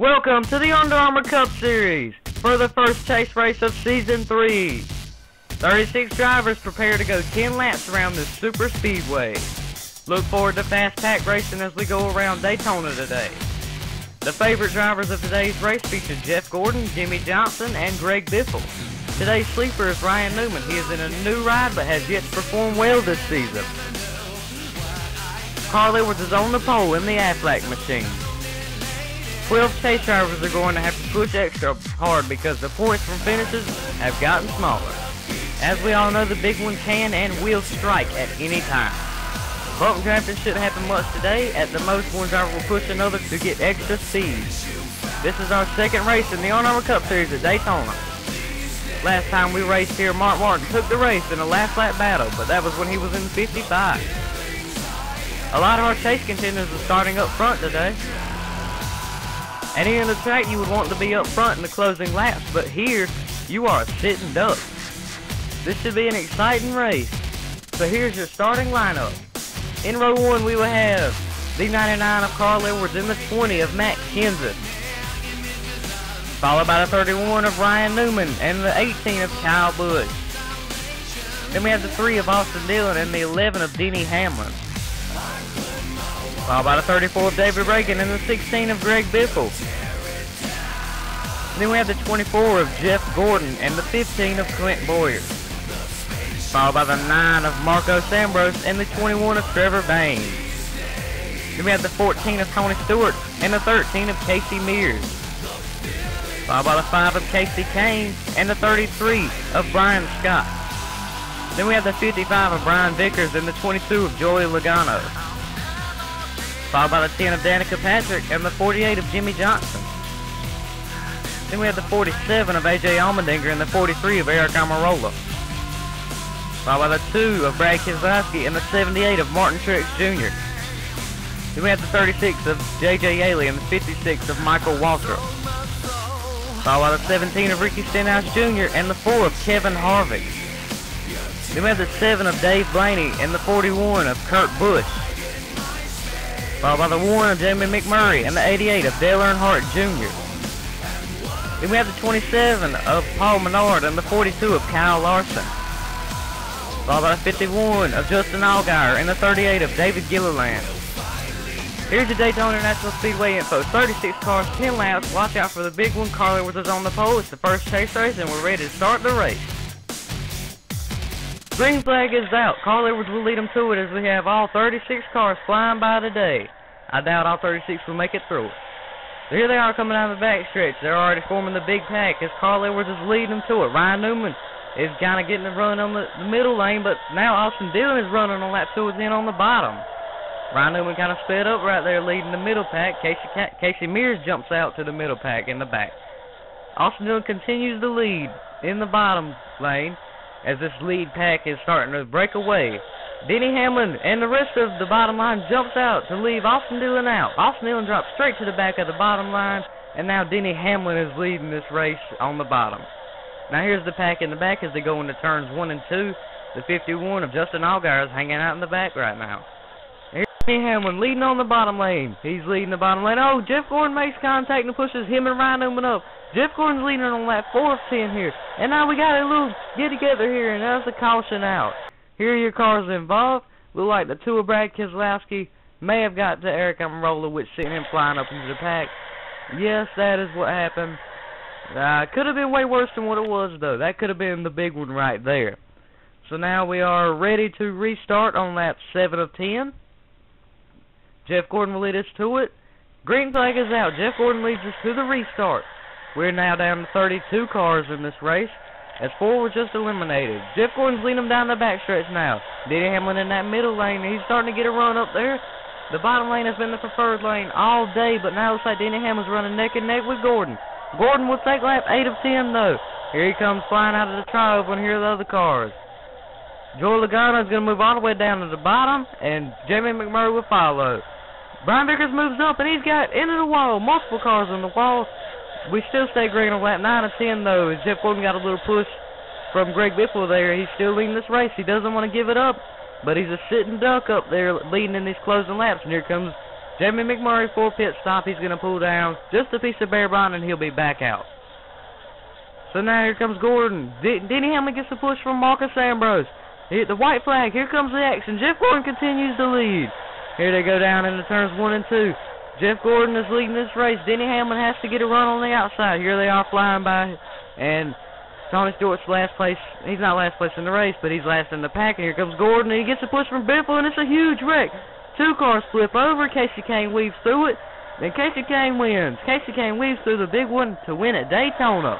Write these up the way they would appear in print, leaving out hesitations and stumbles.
Welcome to the Armour Cup Series for the first chase race of Season 3. 36 drivers prepare to go 10 laps around this super speedway. Look forward to fast pack racing as we go around Daytona today. The favorite drivers of today's race feature Jeff Gordon, Jimmie Johnson, and Greg Biffle. Today's sleeper is Ryan Newman. He is in a new ride but has yet to perform well this season. Carl Edwards is on the pole in the Aflac machine. 12 chase drivers are going to have to push extra hard because the points from finishes have gotten smaller. As we all know, the big one can and will strike at any time. Bump drafting shouldn't happen much today. At the most, one driver will push another to get extra speed. This is our second race in the Armour Cup Series at Daytona. Last time we raced here, Mark Martin took the race in a last lap battle, but that was when he was in 55. A lot of our chase contenders are starting up front today. At the end of the track, you would want to be up front in the closing laps, but here, you are a sitting duck. This should be an exciting race. So here's your starting lineup. In row 1, we will have the 99 of Carl Edwards and the 20 of Matt Kenseth. Followed by the 31 of Ryan Newman and the 18 of Kyle Busch. Then we have the 3 of Austin Dillon and the 11 of Denny Hamlin. Followed by the 34 of David Reagan and the 16 of Greg Biffle. Then we have the 24 of Jeff Gordon and the 15 of Clint Boyer. Followed by the 9 of Marco Sambros and the 21 of Trevor Bain. Then we have the 14 of Tony Stewart and the 13 of Casey Mears. Followed by the 5 of Casey Kane and the 33 of Brian Scott. Then we have the 55 of Brian Vickers and the 22 of Joey Logano. Followed by the 10 of Danica Patrick and the 48 of Jimmie Johnson. Then we have the 47 of AJ Allmendinger and the 43 of Eric Almirola. Followed by the 2 of Brad Keselowski and the 78 of Martin Truex Jr. Then we have the 36 of J.J. Yaley and the 56 of Michael Waltrip. Followed by the 17 of Ricky Stenhouse Jr. and the 4 of Kevin Harvick. Then we have the 7 of Dave Blaney and the 41 of Kurt Busch. Followed by the 1 of Jamie McMurray and the 88 of Dale Earnhardt Jr. Then we have the 27 of Paul Menard and the 42 of Kyle Larson. Followed by the 51 of Justin Allgaier and the 38 of David Gilliland. Here's your Daytona International Speedway info. 36 cars, 10 laps. Watch out for the big one. Carl Edwards is on the pole. It's the first chase race and we're ready to start the race. Green flag is out. Carl Edwards will lead them to it as we have all 36 cars flying by today. I doubt all 36 will make it through it. So here they are coming down the backstretch. They're already forming the big pack as Carl Edwards is leading them to it. Ryan Newman is kind of getting the run on the middle lane, but now Austin Dillon is running on lap 2 in on the bottom. Ryan Newman kind of sped up right there leading the middle pack. Casey Mears jumps out to the middle pack in the back. Austin Dillon continues to lead in the bottom lane as this lead pack is starting to break away. Denny Hamlin and the rest of the bottom line jumps out to leave Austin Dillon out. Austin Dillon drops straight to the back of the bottom line, and now Denny Hamlin is leading this race on the bottom. Now here's the pack in the back as they go into turns 1 and 2. The 51 of Justin Allgaier is hanging out in the back right now. Here's Denny Hamlin leading on the bottom lane. He's leading the bottom lane. Oh, Jeff Gordon makes contact and pushes him and Ryan Newman up. Jeff Gordon's leading on lap 4 of 10 here. And now we got a little get-together here, and that's a caution out. Here are your cars involved. Look like the 2 of Brad Keselowski may have got to Eric Almirola, which sent him flying up into the pack. Yes, that is what happened. Could have been way worse than what it was, though. That could have been the big one right there. So now we are ready to restart on lap 7 of 10. Jeff Gordon will lead us to it. Green flag is out. Jeff Gordon leads us to the restart. We're now down to 32 cars in this race, as 4 were just eliminated. Jeff Gordon's leading them down the backstretch now. Denny Hamlin in that middle lane. He's starting to get a run up there. The bottom lane has been the preferred lane all day, but now it looks like Denny Hamlin's running neck and neck with Gordon. Gordon will take lap 8 of 10, though. Here he comes flying out of the tri-oval, and here are the other cars. Joey Logano is going to move all the way down to the bottom, and Jamie McMurray will follow. Brian Vickers moves up, and he's got into the wall. Multiple cars on the wall. We still stay green on lap 9 of 10, though, as Jeff Gordon got a little push from Greg Biffle there. He's still leading this race. He doesn't want to give it up, but he's a sitting duck up there leading in these closing laps. And here comes Jamie McMurray for a pit stop. He's going to pull down just a piece of bare bond and he'll be back out. So now here comes Gordon. Denny Hamlin gets the push from Marcus Ambrose. He hit the white flag. Here comes the action. Jeff Gordon continues to lead. Here they go down into turns 1 and 2. Jeff Gordon is leading this race. Denny Hamlin has to get a run on the outside. Here they are flying by. And Tony Stewart's last place. He's not last place in the race, but he's last in the pack. And here comes Gordon. And he gets a push from BIFFLE, and it's a huge wreck. 2 cars flip over. Casey Kane weaves through it. Then Casey Kane wins. Casey Kane weaves through the big one to win at Daytona.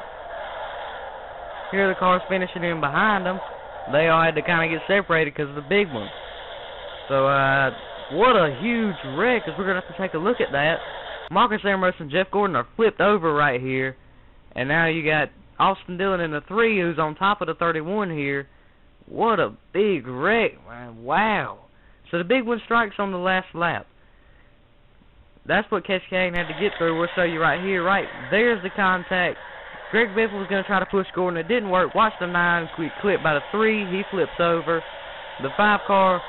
Here are the cars finishing in behind them. They all had to kind of get separated because of the big one. So, what a huge wreck, because we're going to have to take a look at that. Marcus Ambrose and Jeff Gordon are flipped over right here. And now you got Austin Dillon in the 3, who's on top of the 31 here. What a big wreck, man. Wow. So the big one strikes on the last lap. That's what Casey Kane had to get through. We'll show you right here. Right there's the contact. Greg Biffle was going to try to push Gordon. It didn't work. Watch the 9 clip by the 3. He flips over. The 5 car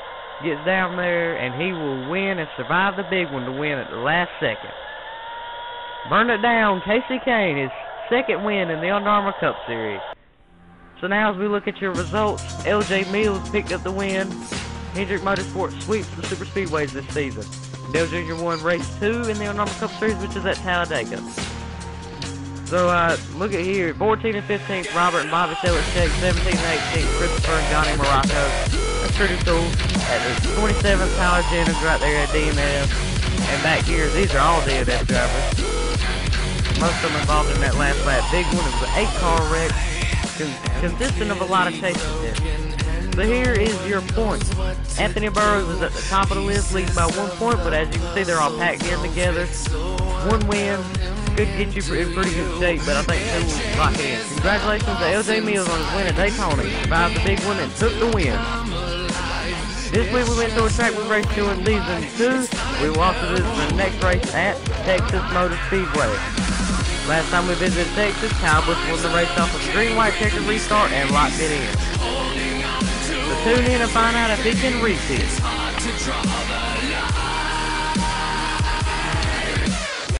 gets down there, and he will win and survive the big one to win at the last second. Burn it down. Casey Kane, his 2nd win in the Under Armour Cup Series. So now as we look at your results, LJ Mills picked up the win. Hendrick Motorsports sweeps the super speedways this season. Dale Jr. won race 2 in the Under Armour Cup Series, which is at Talladega. So, look at here, 14 and 15th, Robert and Bobby Sellercheck, 17 and 18th, Christopher and Johnny Morocco. That's pretty cool. At the 27th, Tyler Jennings right there at DNF. And back here, these are all DNF drivers. Most of them involved in that last lap. Big one, it was an 8-car wreck, consisting of a lot of chases there. So here is your points. Anthony Burroughs is at the top of the list, leading by 1 point, but as you can see, they're all packed in together. 1 win. Could get you in pretty good shape, but I think 2 will lock it in. Congratulations to LJ Mills on his win at Daytona. He survived the big one and took the win. This week we went to a track with race 2 in Leeson 2. We will also visit the next race at Texas Motor Speedway. Last time we visited Texas, Kyle Busch won the race off of a green-white checkered restart and locked it in. So tune in and find out if he can repeat.